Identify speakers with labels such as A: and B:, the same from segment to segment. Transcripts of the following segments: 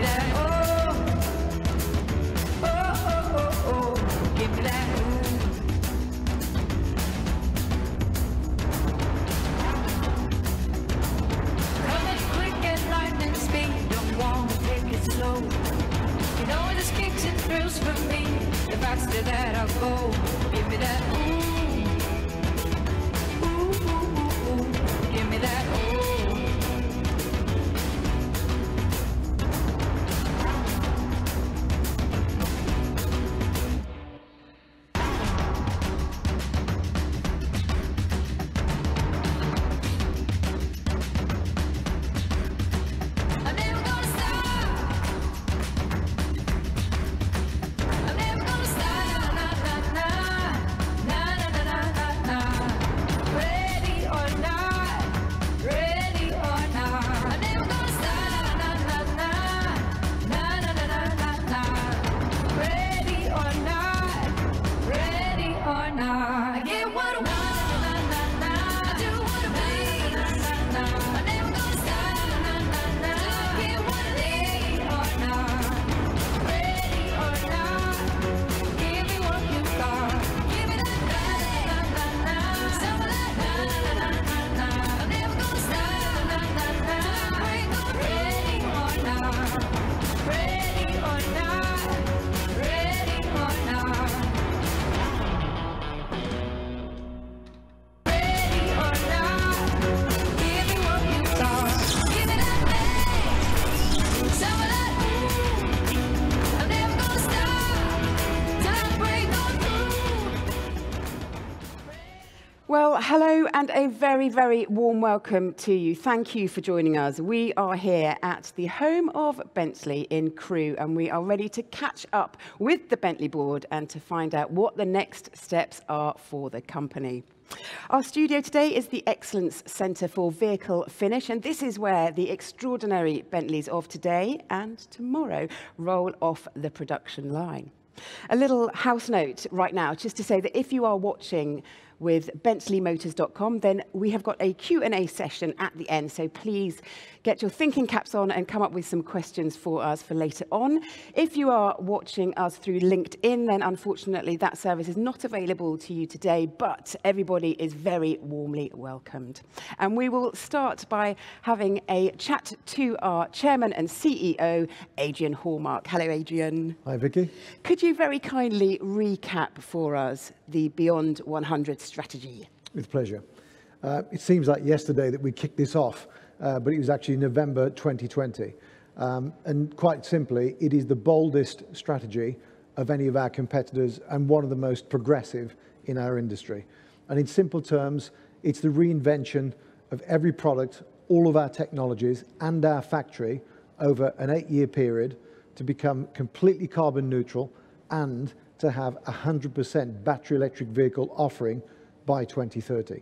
A: that oh, oh, oh, oh, oh, give me that ooh. Coming quick at lightning speed, don't want to take it slow. You know this kicks and thrills for me, the faster that I go. Give me that ooh, ooh, ooh, ooh, ooh. Give me that ooh.
B: Well, hello and a very, very warm welcome to you. Thank you for joining us. We are here at the home of Bentley in Crewe, and we are ready to catch up with the Bentley board and to find out what the next steps are for the company. Our studio today is the Excellence Centre for Vehicle Finish, and this is where the extraordinary Bentleys of today and tomorrow roll off the production line. A little house note right now, just to say that if you are watching with BentleyMotors.com, then we have got a Q&A session at the end, so please get your thinking caps on and come up with some questions for us for later on. If you are watching us through LinkedIn, then unfortunately that service is not available to you today, but everybody is very warmly welcomed. And we will start by having a chat to our chairman and CEO, Adrian Hallmark. Hello, Adrian.
C: Hi, Vicky.
B: Could you very kindly recap for us the Beyond 100 strategy?
C: With pleasure. It seems like yesterday that we kicked this off, but it was actually November 2020. And quite simply, it is the boldest strategy of any of our competitors and one of the most progressive in our industry. And in simple terms, it's the reinvention of every product, all of our technologies and our factory over an 8-year period to become completely carbon neutral and to have 100% battery electric vehicle offering by 2030.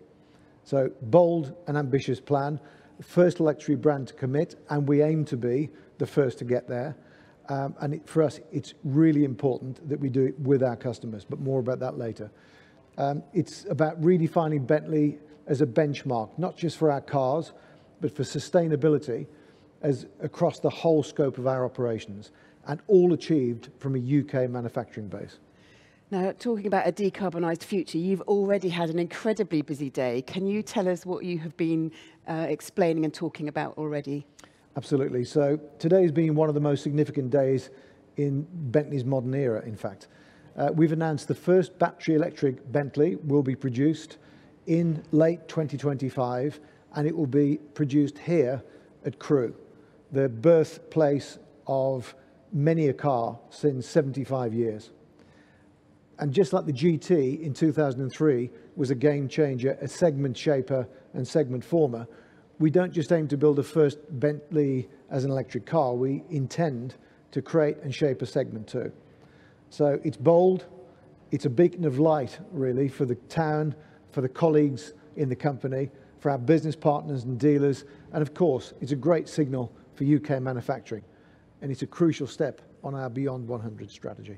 C: So bold and ambitious plan, first luxury brand to commit, and we aim to be the first to get there. For us, it's really important that we do it with our customers, but more about that later. It's about redefining Bentley as a benchmark, not just for our cars, but for sustainability as across the whole scope of our operations, and all achieved from a UK manufacturing base.
B: Now, talking about a decarbonised future, you've already had an incredibly busy day. Can you tell us what you have been explaining and talking about already?
C: Absolutely. So today's been one of the most significant days in Bentley's modern era, in fact. We've announced the first battery electric Bentley will be produced in late 2025, and it will be produced here at Crewe, the birthplace of many a car since 75 years. And just like the GT in 2003 was a game changer, a segment shaper and segment former, we don't just aim to build a first Bentley as an electric car, we intend to create and shape a segment too. So it's bold, it's a beacon of light really for the town, for the colleagues in the company, for our business partners and dealers, and of course it's a great signal for UK manufacturing, and it's a crucial step on our Beyond 100 strategy.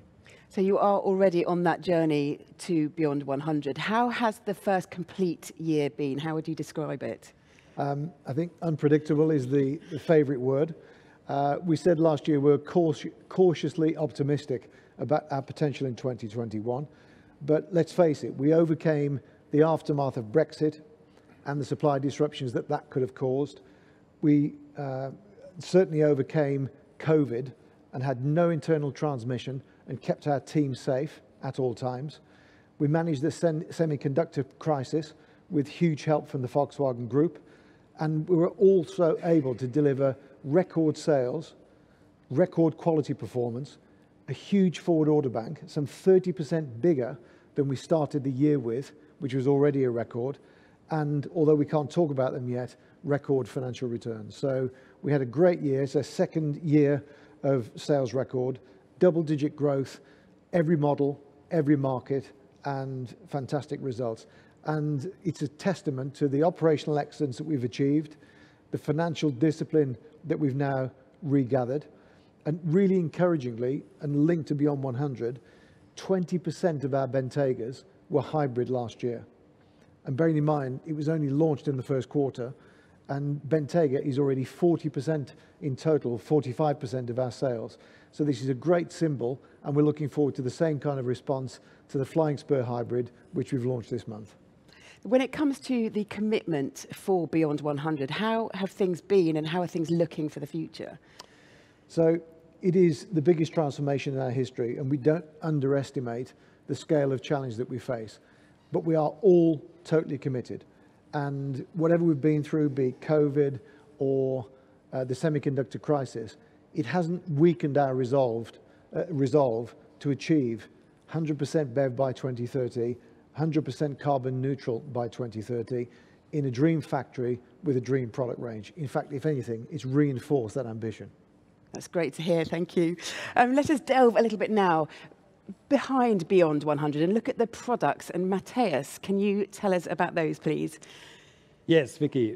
B: So you are already on that journey to Beyond 100. How has the first complete year been? How would you describe it?
C: I think unpredictable is the favourite word. We said last year we're cautiously optimistic about our potential in 2021. But let's face it, we overcame the aftermath of Brexit and the supply disruptions that could have caused. We certainly overcame COVID and had no internal transmission and kept our team safe at all times. We managed the semiconductor crisis with huge help from the Volkswagen Group. And we were also able to deliver record sales, record quality performance, a huge forward order bank, some 30% bigger than we started the year with, which was already a record. And although we can't talk about them yet, record financial returns. So we had a great year. It's our second year of sales record, double-digit growth, every model, every market, and fantastic results. And it's a testament to the operational excellence that we've achieved, the financial discipline that we've now regathered, and really encouragingly, and linked to Beyond 100, 20% of our Bentegas were hybrid last year. And bearing in mind, it was only launched in the first quarter, and Bentega is already 40% in total, 45% of our sales. So this is a great symbol, and we're looking forward to the same kind of response to the Flying Spur Hybrid, which we've launched this month.
B: When it comes to the commitment for Beyond 100, how have things been and how are things looking for the future?
C: So it is the biggest transformation in our history, and we don't underestimate the scale of challenge that we face. But we are all totally committed. And whatever we've been through, be it COVID or the semiconductor crisis, it hasn't weakened our resolve to achieve 100% BEV by 2030, 100% carbon neutral by 2030 in a dream factory with a dream product range. In fact, if anything, it's reinforced that ambition.
B: That's great to hear, thank you. Let us delve a little bit now behind Beyond 100 and look at the products. And Matthias, can you tell us about those, please?
D: Yes, Vicky.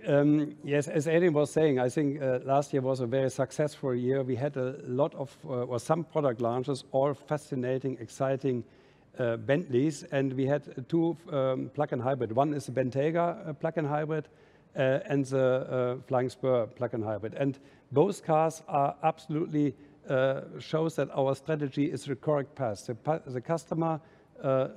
D: Yes, as Adrian was saying, I think last year was a very successful year. We had a lot of, or some product launches, all fascinating, exciting Bentleys, and we had two plug-in hybrid. One is the Bentayga plug-in hybrid and the Flying Spur plug-in hybrid. And both cars are absolutely shows that our strategy is the correct path. The customer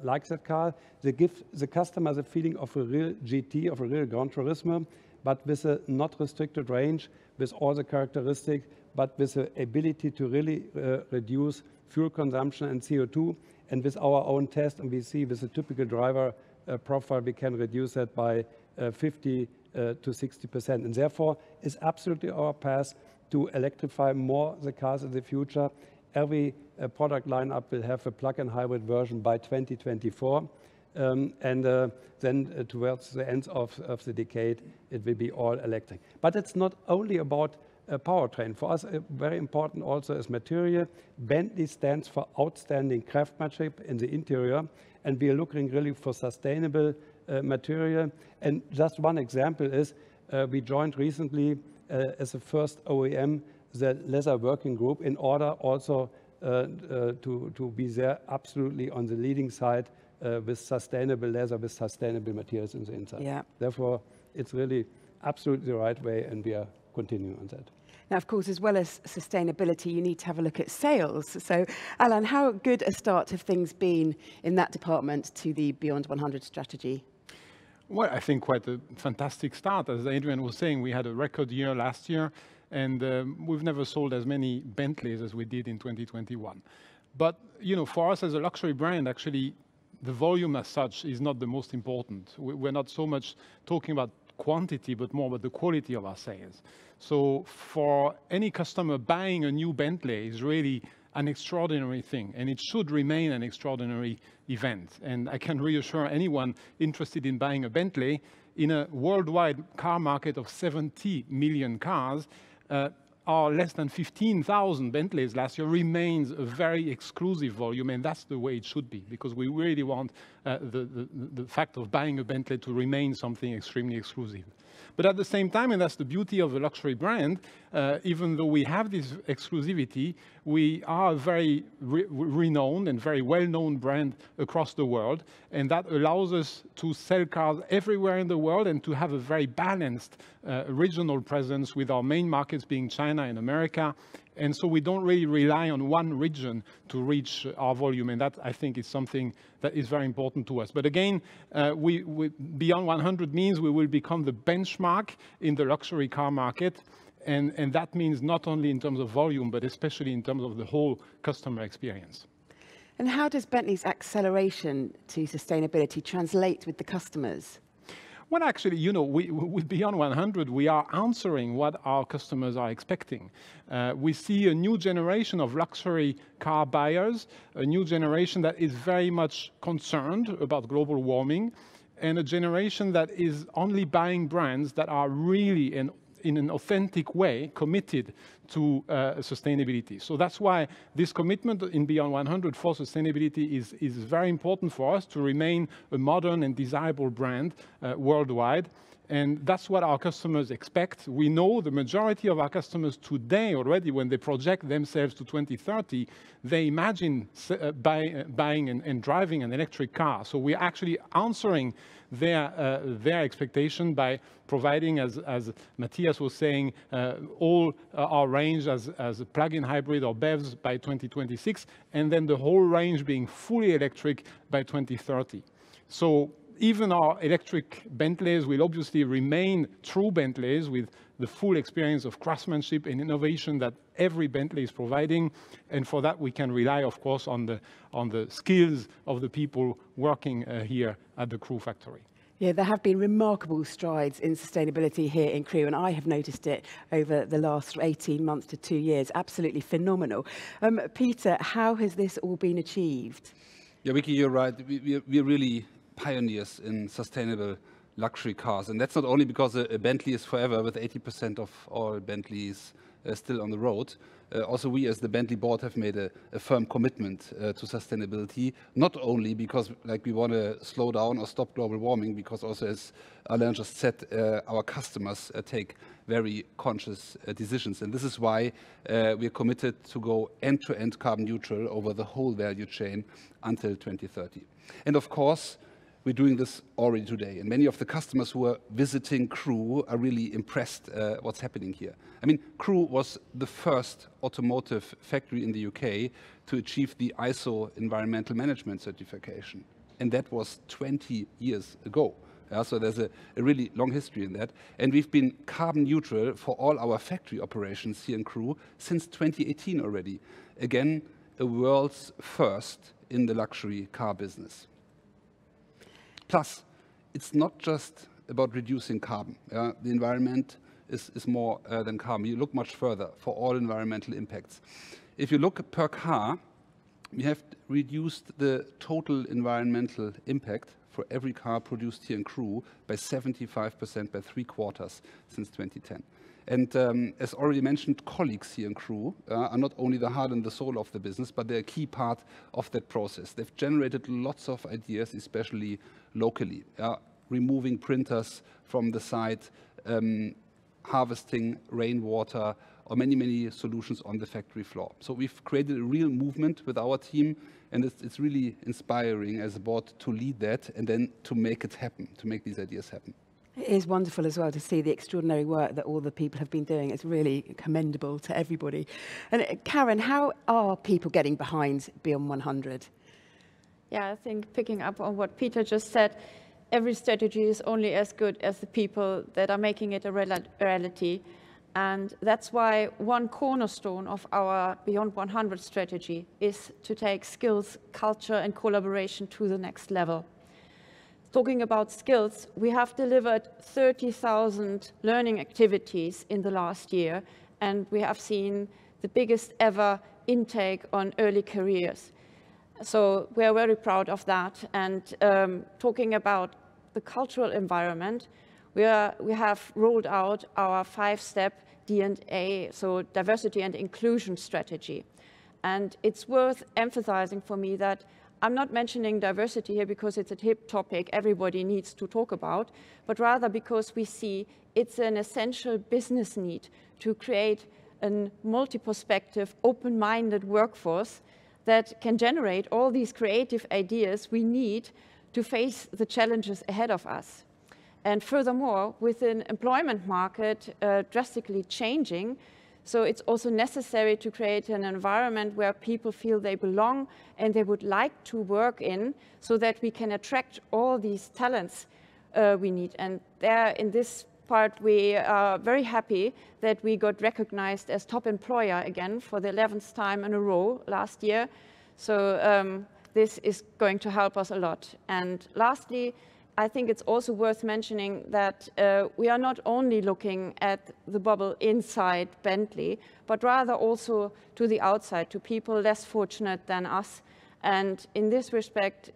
D: likes that car. They give the customer the feeling of a real GT, of a real Gran Turismo, but with a not restricted range, with all the characteristics, but with the ability to really reduce fuel consumption and CO2. And with our own test, and we see with a typical driver profile, we can reduce that by 50 to 60%. And therefore, it's absolutely our path to electrify more the cars in the future. Every product lineup will have a plug-in hybrid version by 2024. Then towards the end of the decade, it will be all electric. But it's not only about powertrain. For us, very important also is material. Bentley stands for outstanding craftsmanship in the interior, and we are looking really for sustainable material. And just one example is we joined recently as the first OEM the leather working group in order also to be there absolutely on the leading side with sustainable leather, with sustainable materials in the inside.
B: Yeah.
D: Therefore, it's really absolutely the right way, and we are continuing on that.
B: Now, of course, as well as sustainability, you need to have a look at sales. So, Alan, how good a start have things been in that department to the Beyond 100 strategy?
E: Well, I think quite a fantastic start. As Adrian was saying, we had a record year last year, and we've never sold as many Bentleys as we did in 2021. But, you know, for us as a luxury brand, actually, the volume as such is not the most important. We're not so much talking about quantity, but more about the quality of our sales. So for any customer, buying a new Bentley is really an extraordinary thing, and it should remain an extraordinary event. And I can reassure anyone interested in buying a Bentley, in a worldwide car market of 70 million cars, our less than 15,000 Bentleys last year remains a very exclusive volume, and that's the way it should be, because we really want the fact of buying a Bentley to remain something extremely exclusive. But at the same time, and that's the beauty of a luxury brand, even though we have this exclusivity, we are a very renowned and very well-known brand across the world. And that allows us to sell cars everywhere in the world and to have a very balanced regional presence, with our main markets being China and America. And so we don't really rely on one region to reach our volume. And that, I think, is something that is very important to us. But again, Beyond 100 means we will become the benchmark in the luxury car market. And that means not only in terms of volume, but especially in terms of the whole customer experience.
B: And how does Bentley's acceleration to sustainability translate with the customers?
E: Well, actually, you know, with Beyond 100, we are answering what our customers are expecting. We see a new generation of luxury car buyers, a new generation that is very much concerned about global warming, and a generation that is only buying brands that are really in an authentic way committed to sustainability. So that's why this commitment in Beyond 100 for sustainability is very important for us to remain a modern and desirable brand worldwide. And that's what our customers expect. We know the majority of our customers today already, when they project themselves to 2030, they imagine buying and driving an electric car. So we're actually answering their expectation by providing, as Matthias was saying, all our range as a plug-in hybrid or BEVs by 2026, and then the whole range being fully electric by 2030. So even our electric Bentleys will obviously remain true Bentleys with the full experience of craftsmanship and innovation that every Bentley is providing. And for that, we can rely, of course, on the skills of the people working here at the Crewe factory.
B: Yeah, there have been remarkable strides in sustainability here in Crewe, and I have noticed it over the last 18 months to 2 years. Absolutely phenomenal. Peter, how has this all been achieved?
F: Yeah, Vicky, you're right. We're really pioneers in sustainable luxury cars. And that's not only because a Bentley is forever, with 80% of all Bentleys still on the road. Also, we as the Bentley board have made a firm commitment to sustainability, not only because we want to slow down or stop global warming, because also, as Alain just said, our customers take very conscious decisions. And this is why we are committed to go end-to-end carbon neutral over the whole value chain until 2030. And of course, we're doing this already today. And many of the customers who are visiting Crewe are really impressed what's happening here. I mean, Crewe was the first automotive factory in the UK to achieve the ISO environmental management certification. And that was 20 years ago. So there's a really long history in that. And we've been carbon neutral for all our factory operations here in Crewe since 2018 already. Again, a world's first in the luxury car business. Plus, it's not just about reducing carbon. The environment is more than carbon. You look much further for all environmental impacts. If you look per car, we have reduced the total environmental impact for every car produced here in Crewe by 75%, by 3/4 since 2010. And as already mentioned, colleagues here in Crewe are not only the heart and the soul of the business, but they're a key part of that process. They've generated lots of ideas, especially locally, removing printers from the site, harvesting rainwater, or many solutions on the factory floor. So we've created a real movement with our team, and it's really inspiring as a board to lead that and then to make it happen, to make these ideas happen.
B: It is wonderful as well to see the extraordinary work that all the people have been doing. It's really commendable to everybody. And Karen, how are people getting behind Beyond 100?
G: Yeah, I think picking up on what Peter just said, every strategy is only as good as the people that are making it a reality. And that's why one cornerstone of our Beyond 100 strategy is to take skills, culture, and collaboration to the next level. Talking about skills, we have delivered 30,000 learning activities in the last year, and we have seen the biggest ever intake on early careers. So we are very proud of that. And talking about the cultural environment, we have rolled out our 5-step D&A, so diversity and inclusion strategy. And it's worth emphasizing for me that I'm not mentioning diversity here because it's a hip topic everybody needs to talk about, but rather because we see it's an essential business need to create a multi-perspective, open-minded workforce that can generate all these creative ideas we need to face the challenges ahead of us. And furthermore, with an employment market drastically changing, so it's also necessary to create an environment where people feel they belong and they would like to work in, so that we can attract all these talents we need. And there, in this part, we are very happy that we got recognized as top employer again for the 11th time in a row last year. So this is going to help us a lot. And lastly, I think it's also worth mentioning that we are not only looking at the bubble inside Bentley, but rather also to the outside, to people less fortunate than us. And in this respect,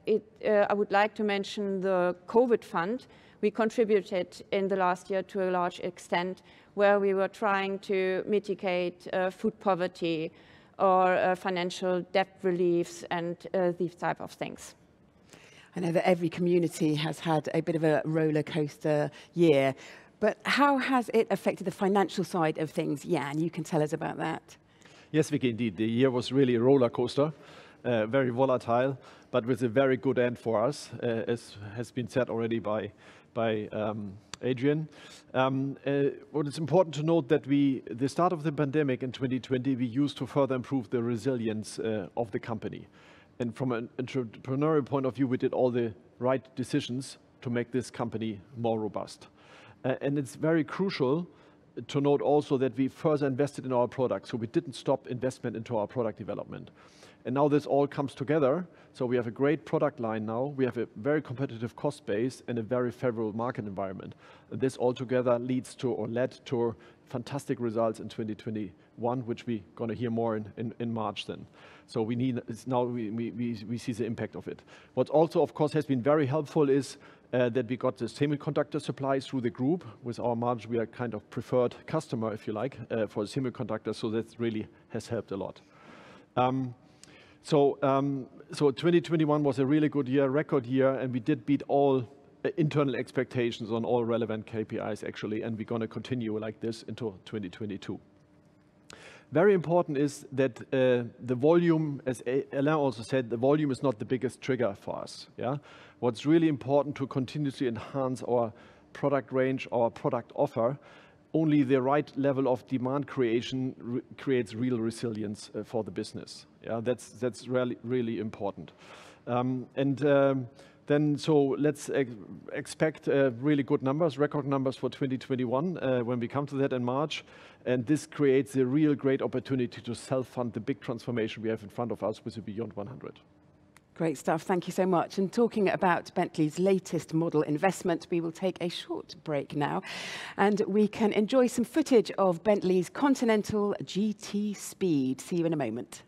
G: I would like to mention the COVID fund. We contributed in the last year to a large extent, where we were trying to mitigate food poverty or financial debt reliefs and these type of things.
B: I know that every community has had a bit of a roller coaster year, but how has it affected the financial side of things? Jan, you can tell us about that.
H: Yes, Vicky, indeed. The year was really a roller coaster, very volatile, but with a very good end for us, as has been said already by Adrian. What is important to note that the start of the pandemic in 2020, we used to further improve the resilience of the company. And from an entrepreneurial point of view, we did all the right decisions to make this company more robust. And it's very crucial to note also that we further invested in our products. So we didn't stop investment into our product development. And now this all comes together. So we have a great product line now. We have a very competitive cost base and a very favorable market environment. And this all together leads to, or led to, fantastic results in 2021, which we're going to hear more in March then. So we see the impact of it. What also, of course, has been very helpful is that we got the semiconductor supplies through the group. With our margin, we are kind of preferred customer, if you like, for the semiconductors. So that really has helped a lot. So 2021 was a really good year, record year, and we did beat all internal expectations on all relevant KPIs actually, and we're going to continue like this into 2022. Very important is that the volume, as Alain also said, the volume is not the biggest trigger for us. Yeah, what's really important to continuously enhance our product range, our product offer. Only the right level of demand creation creates real resilience for the business. Yeah, that's really important. Then let's expect really good numbers, record numbers for 2021 when we come to that in March. And this creates a real great opportunity to self-fund the big transformation we have in front of us with the Beyond 100.
B: Great stuff. Thank you so much. And talking about Bentley's latest model investment, we will take a short break now and we can enjoy some footage of Bentley's Continental GT Speed. See you in a moment.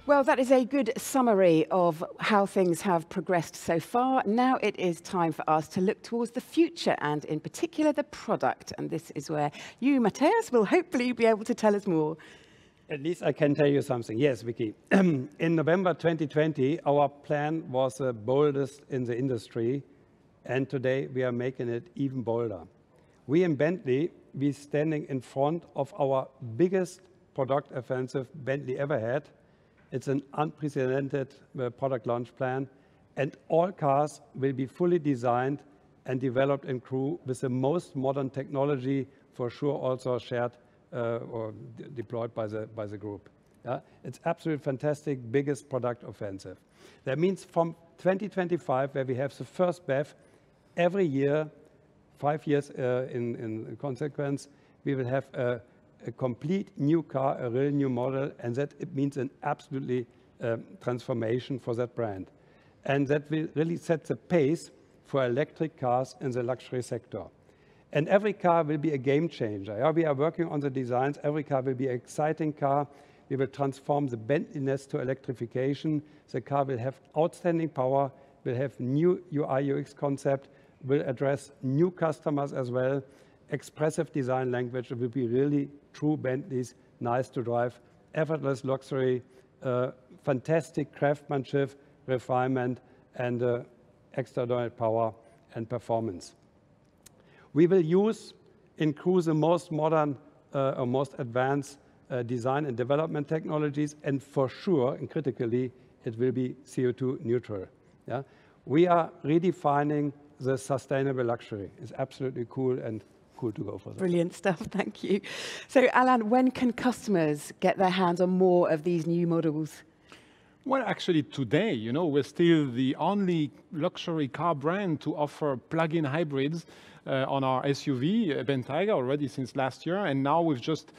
B: Well, that is a good summary of how things have progressed so far. Now it is time for us to look towards the future and in particular the product. And this is where you, Matthias, will hopefully be able to tell us more.
D: At least I can tell you something. Yes, Vicky. In November 2020, our plan was the boldest in the industry. And today we are making it even bolder. We in Bentley, we're standing in front of our biggest product offensive Bentley ever had. It's an unprecedented product launch plan, and all cars will be fully designed and developed in Crewe with the most modern technology, for sure also shared or deployed by the group. Yeah? It's absolutely fantastic, biggest product offensive. That means from 2025, where we have the first BEV, every year, 5 years in consequence, we will have a complete new car, a real new model, and that it means an absolutely transformation for that brand. And that will really set the pace for electric cars in the luxury sector. And every car will be a game changer. Yeah? We are working on the designs. Every car will be an exciting car. We will transform the Bentley-ness to electrification. The car will have outstanding power, will have new UI UX concept, will address new customers as well. Expressive design language. It will be really true Bentleys, nice to drive, effortless luxury, fantastic craftsmanship, refinement, and extraordinary power and performance. We will use in Crewe the most modern or most advanced design and development technologies, and for sure, and critically, it will be CO2 neutral. Yeah? We are redefining the sustainable luxury. It's absolutely cool and cool to go for that.
B: Brilliant stuff, thank you. So, Alan, when can customers get their hands on more of these new models?
E: Well, actually today, you know, we're still the only luxury car brand to offer plug-in hybrids on our SUV, Bentayga, already since last year. And now we've just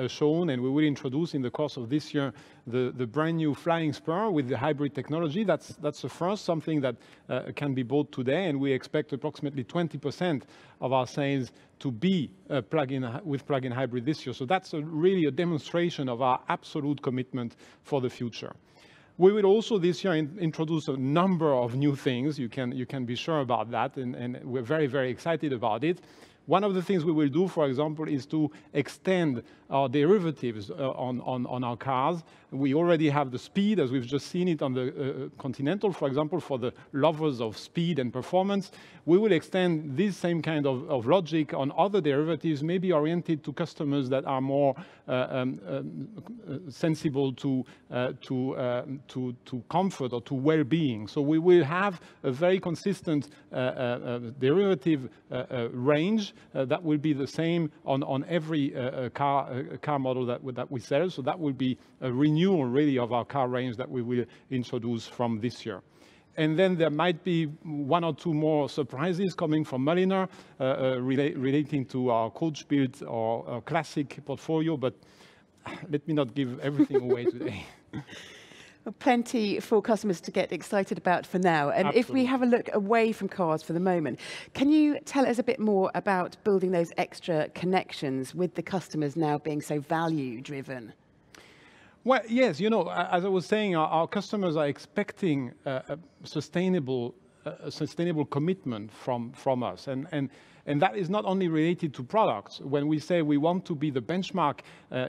E: shown, and we will introduce in the course of this year, the brand new Flying Spur with the hybrid technology. That's the first, something that can be bought today. And we expect approximately 20% of our sales to be with plug-in hybrid this year. So that's really a demonstration of our absolute commitment for the future. We will also this year introduce a number of new things. You can be sure about that, and we're very, very excited about it. One of the things we will do, for example, is to extend our derivatives on our cars. We already have the speed, as we've just seen it on the Continental, for example, for the lovers of speed and performance. We will extend this same kind of logic on other derivatives, maybe oriented to customers that are more sensible to comfort or to well-being. So we will have a very consistent derivative range that will be the same on every car model that we sell. So that will be a renewal really of our car range that we will introduce from this year. And then there might be 1 or 2 more surprises coming from Mulliner relating to our coach build or classic portfolio, but let me not give everything away today.
B: Plenty for customers to get excited about for now. And Absolutely. If we have a look away from cars for the moment, can you tell us a bit more about building those extra connections with the customers now being so value-driven?
E: Well, yes, you know, as I was saying, our customers are expecting a sustainable commitment from us. And that is not only related to products. When we say we want to be the benchmark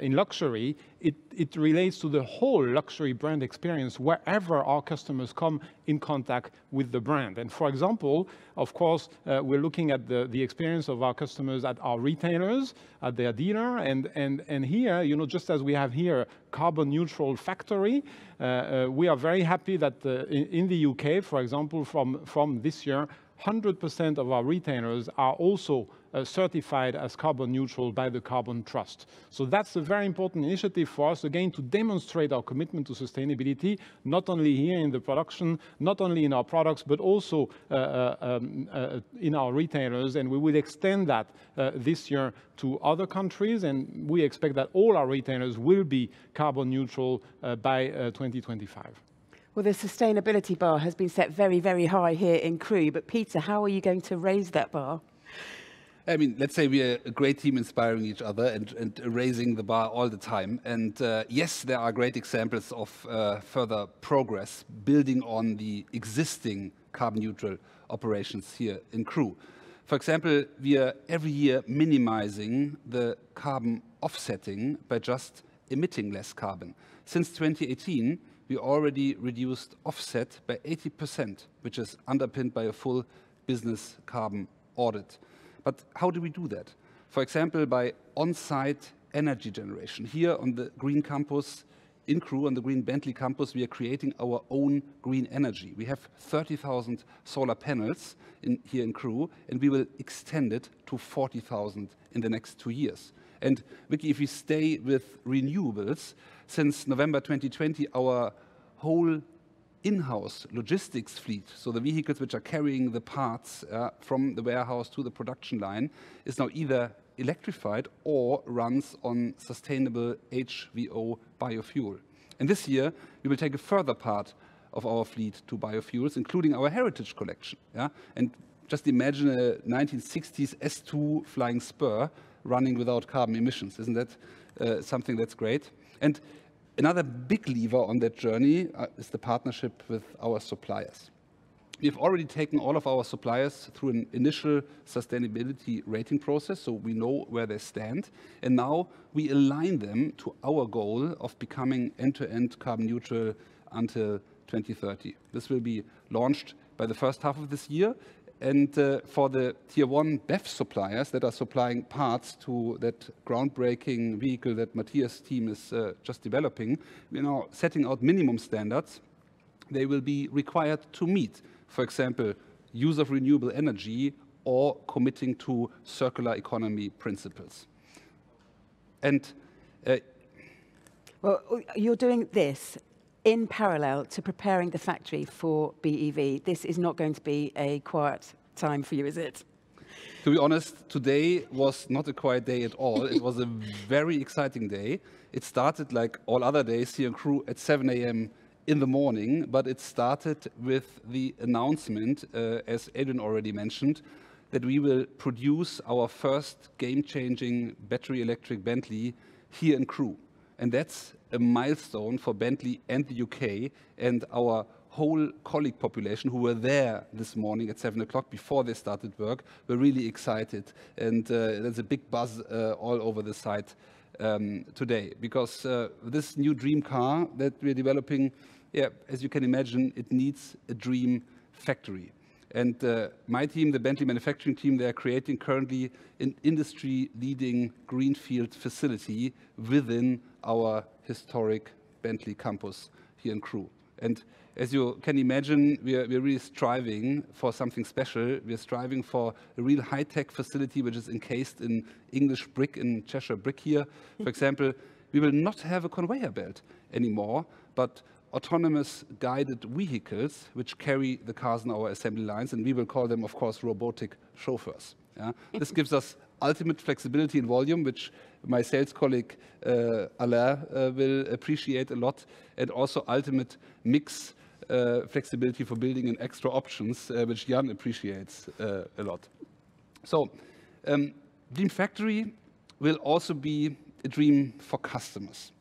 E: in luxury, it relates to the whole luxury brand experience wherever our customers come in contact with the brand. And for example, of course, we're looking at the experience of our customers at our retailers, at their dealer. And here, you know, just as we have here a carbon neutral factory, we are very happy that in the UK, for example, from this year, 100% of our retailers are also certified as carbon neutral by the Carbon Trust. So that's a very important initiative for us, again, to demonstrate our commitment to sustainability, not only here in the production, not only in our products, but also in our retailers. And we will extend that this year to other countries. And we expect that all our retailers will be carbon neutral by 2025.
B: Well, the sustainability bar has been set very, very high here in Crewe. But Peter, how are you going to raise that bar?
F: I mean, let's say we are a great team inspiring each other and raising the bar all the time. And yes, there are great examples of further progress building on the existing carbon neutral operations here in Crewe. For example, we are every year minimizing the carbon offsetting by just emitting less carbon. Since 2018, we already reduced offset by 80%, which is underpinned by a full business carbon audit. But how do we do that? For example, by on-site energy generation. Here on the Green Campus in Crewe, on the Green Bentley campus, we are creating our own green energy. We have 30,000 solar panels here in Crewe, and we will extend it to 40,000 in the next 2 years. And Vicky, if we stay with renewables, since November 2020, our whole in-house logistics fleet, so the vehicles which are carrying the parts from the warehouse to the production line, is now either electrified or runs on sustainable HVO biofuel. And this year, we will take a further part of our fleet to biofuels, including our heritage collection. And just imagine a 1960s S2 flying spur running without carbon emissions. Isn't that something that's great? And another big lever on that journey is the partnership with our suppliers. We've already taken all of our suppliers through an initial sustainability rating process, so we know where they stand. And now we align them to our goal of becoming end-to-end carbon neutral until 2030. This will be launched by the first half of this year. And for the tier 1 BEV suppliers that are supplying parts to that groundbreaking vehicle that Matthias' team is just developing, we're now setting out minimum standards they will be required to meet. For example, use of renewable energy or committing to circular economy principles. And
B: well, you're doing this in parallel to preparing the factory for BEV. This is not going to be a quiet time for you, is it?
F: To be honest, today was not a quiet day at all. It was a very exciting day. It started like all other days here in Crewe at 7 a.m. in the morning, but it started with the announcement, as Adrian already mentioned, that we will produce our first game-changing battery electric Bentley here in Crewe. And that's a milestone for Bentley and the UK and our whole colleague population who were there this morning at 7 o'clock before they started work were really excited. And there's a big buzz all over the site today, because this new dream car that we're developing, as you can imagine, it needs a dream factory. And my team, the Bentley manufacturing team, they are creating currently an industry-leading greenfield facility within our historic Bentley campus here in Crewe. And as you can imagine, we're really striving for something special. We're striving for a real high-tech facility which is encased in English brick, in Cheshire brick here. For example, we will not have a conveyor belt anymore, but autonomous guided vehicles which carry the cars in our assembly lines, and we will call them, of course, robotic chauffeurs. This gives us ultimate flexibility in volume, which my sales colleague Alain will appreciate a lot, and also ultimate mix flexibility for building in extra options, which Jan appreciates a lot. So, Dream Factory will also be a dream for customers.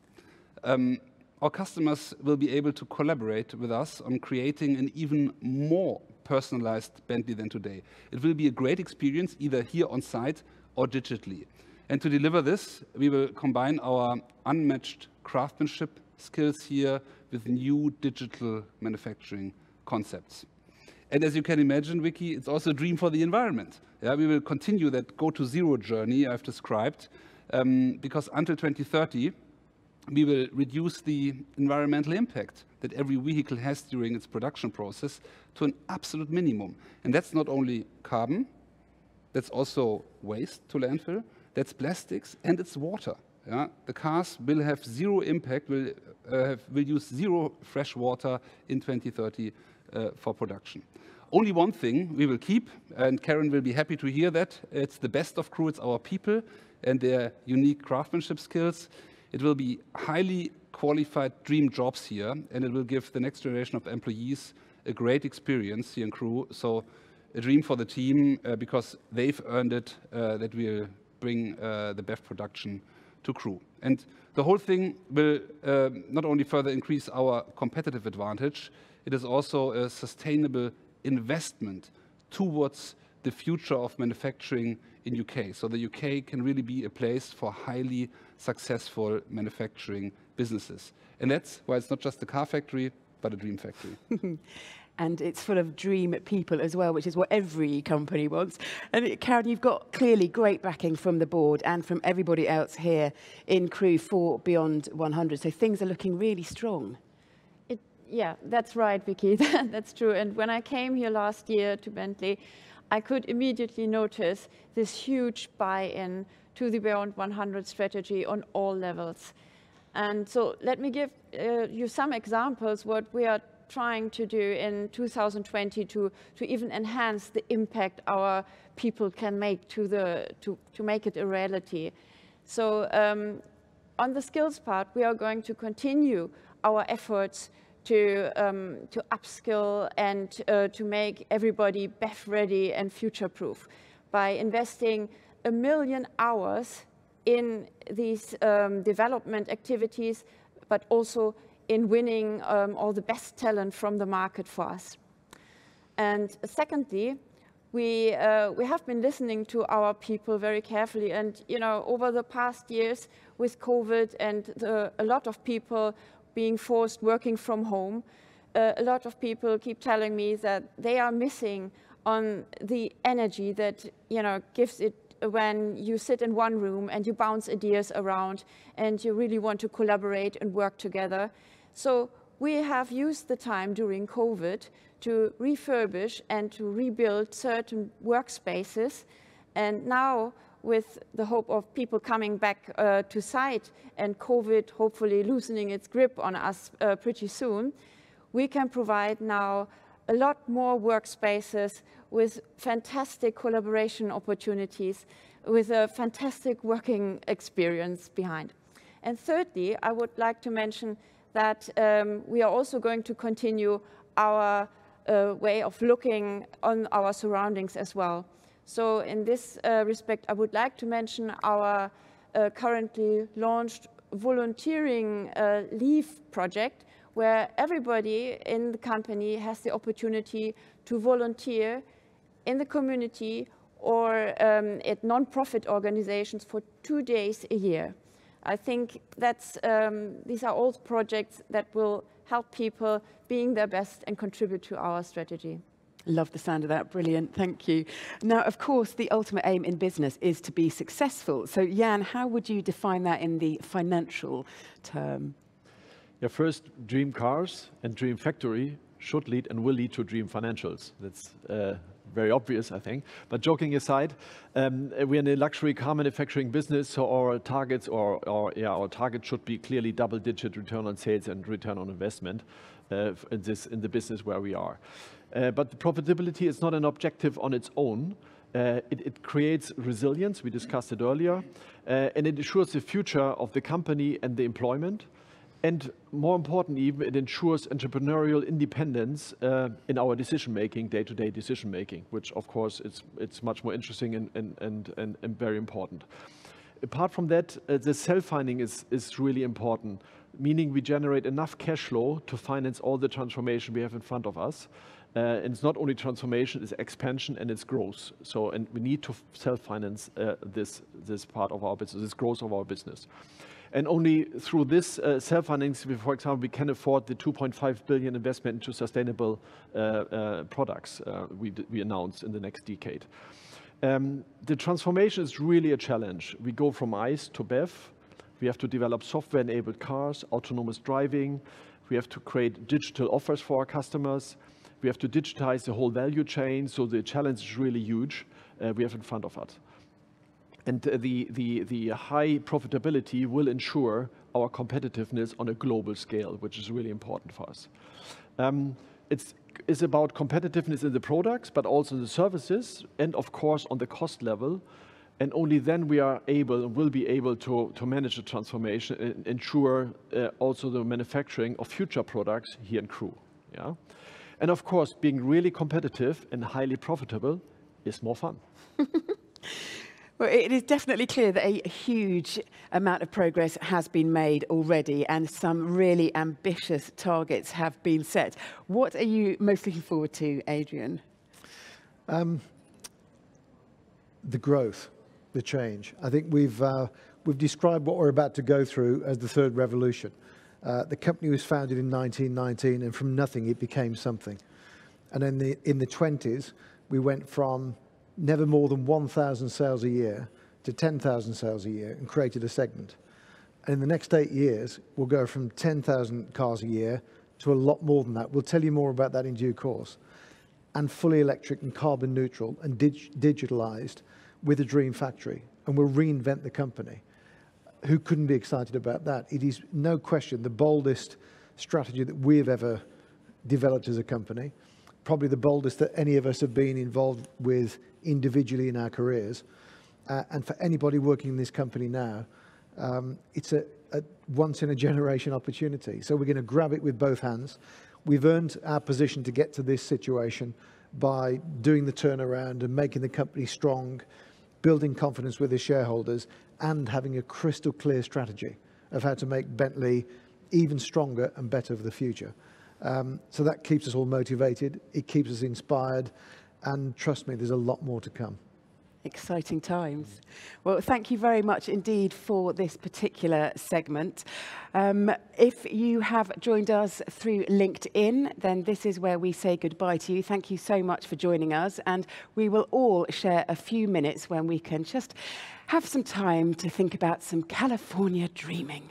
F: Our customers will be able to collaborate with us on creating an even more personalized Bentley than today. It will be a great experience either here on site or digitally. And to deliver this, we will combine our unmatched craftsmanship skills here with new digital manufacturing concepts. And as you can imagine, Vicky, it's also a dream for the environment. We will continue that go-to-zero journey I've described, because until 2030, we will reduce the environmental impact that every vehicle has during its production process to an absolute minimum. And that's not only carbon, that's also waste to landfill, that's plastics, and it's water. The cars will have zero impact, will use zero fresh water in 2030 for production. Only one thing we will keep, and Karen will be happy to hear that, it's the best of Crewe, it's our people and their unique craftsmanship skills. It will be highly qualified dream jobs here, and it will give the next generation of employees a great experience here in Crewe. So a dream for the team because they've earned it that we'll bring the BEV production to Crewe. And the whole thing will not only further increase our competitive advantage, it is also a sustainable investment towards the future of manufacturing in UK. So the UK can really be a place for highly successful manufacturing businesses. And that's why it's not just a car factory, but a dream factory.
B: And it's full of dream people as well, which is what every company wants. And Karen, you've got clearly great backing from the board and from everybody else here in Crewe for Beyond 100. So things are looking really strong.
G: Yeah, that's right, Vicky. That's true. And when I came here last year to Bentley, I could immediately notice this huge buy-in to the Beyond 100 strategy on all levels. And so let me give you some examples what we are trying to do in 2020 to even enhance the impact our people can make to make it a reality. So on the skills part, we are going to continue our efforts to upskill and to make everybody BEV ready and future-proof by investing 1 million hours in these development activities, but also in winning all the best talent from the market for us. And secondly, we have been listening to our people very carefully. And over the past years with COVID and a lot of people being forced working from home, a lot of people keep telling me that they are missing on the energy that gives it when you sit in one room and you bounce ideas around and you really want to collaborate and work together. So we have used the time during COVID to refurbish and to rebuild certain workspaces. And now, with the hope of people coming back to site and COVID hopefully loosening its grip on us pretty soon, we can provide now a lot more workspaces with fantastic collaboration opportunities, with a fantastic working experience behind. And thirdly, I would like to mention that we are also going to continue our way of looking on our surroundings as well. So in this respect, I would like to mention our currently launched volunteering leave project, where everybody in the company has the opportunity to volunteer in the community or at non-profit organizations for 2 days a year. I think that's, these are all projects that will help people being their best and contribute to our strategy.
B: Love the sound of that. Brilliant. Thank you. Now, of course, the ultimate aim in business is to be successful. So, Jan, how would you define that in the financial term?
H: Yeah, first, dream cars and dream factory should lead and will lead to dream financials. That's very obvious, I think. But joking aside, we're in a luxury car manufacturing business, so our targets our target should be clearly double-digit return on sales and return on investment in the business where we are. But the profitability is not an objective on its own. It creates resilience, we discussed it earlier, and it ensures the future of the company and the employment. And more important even, it ensures entrepreneurial independence in our decision-making, day-to-day decision-making, which of course it's much more interesting and very important. Apart from that, the self-funding is really important, meaning we generate enough cash flow to finance all the transformation we have in front of us. And it's not only transformation, it's expansion and it's growth. So, and we need to self-finance this part of our business, this growth of our business. And only through this self-financing, for example, we can afford the 2.5 billion investment into sustainable products we announced in the next decade. The transformation is really a challenge. We go from ICE to BEV. We have to develop software-enabled cars, autonomous driving. We have to create digital offers for our customers. We have to digitize the whole value chain, so the challenge is really huge we have in front of us. And the high profitability will ensure our competitiveness on a global scale, which is really important for us. It's about competitiveness in the products, but also in the services, and of course on the cost level. And only then we are able and will be able to manage the transformation and ensure also the manufacturing of future products here in Crewe. Yeah? And of course, being really competitive and highly profitable is more fun.
B: Well, it is definitely clear that a huge amount of progress has been made already and some really ambitious targets have been set. What are you most looking forward to, Adrian?
C: The growth, the change. I think we've described what we're about to go through as the third revolution. The company was founded in 1919, and from nothing it became something. And in the 20s, we went from never more than 1,000 sales a year to 10,000 sales a year and created a segment. And in the next 8 years, we'll go from 10,000 cars a year to a lot more than that. We'll tell you more about that in due course. And fully electric and carbon neutral and digitalized with a dream factory. And we'll reinvent the company. Who couldn't be excited about that? It is no question the boldest strategy that we've ever developed as a company. Probably the boldest that any of us have been involved with individually in our careers. And for anybody working in this company now, it's a once in a generation opportunity. So we're going to grab it with both hands. We've earned our position to get to this situation by doing the turnaround and making the company strong, building confidence with the shareholders, and having a crystal clear strategy of how to make Bentley even stronger and better for the future. So that keeps us all motivated, it keeps us inspired, and trust me, there's a lot more to come.
B: Exciting times. Well, thank you very much indeed for this particular segment. If you have joined us through LinkedIn, then this is where we say goodbye to you. Thank you so much for joining us, and we will all share a few minutes when we can just have some time to think about some California dreaming.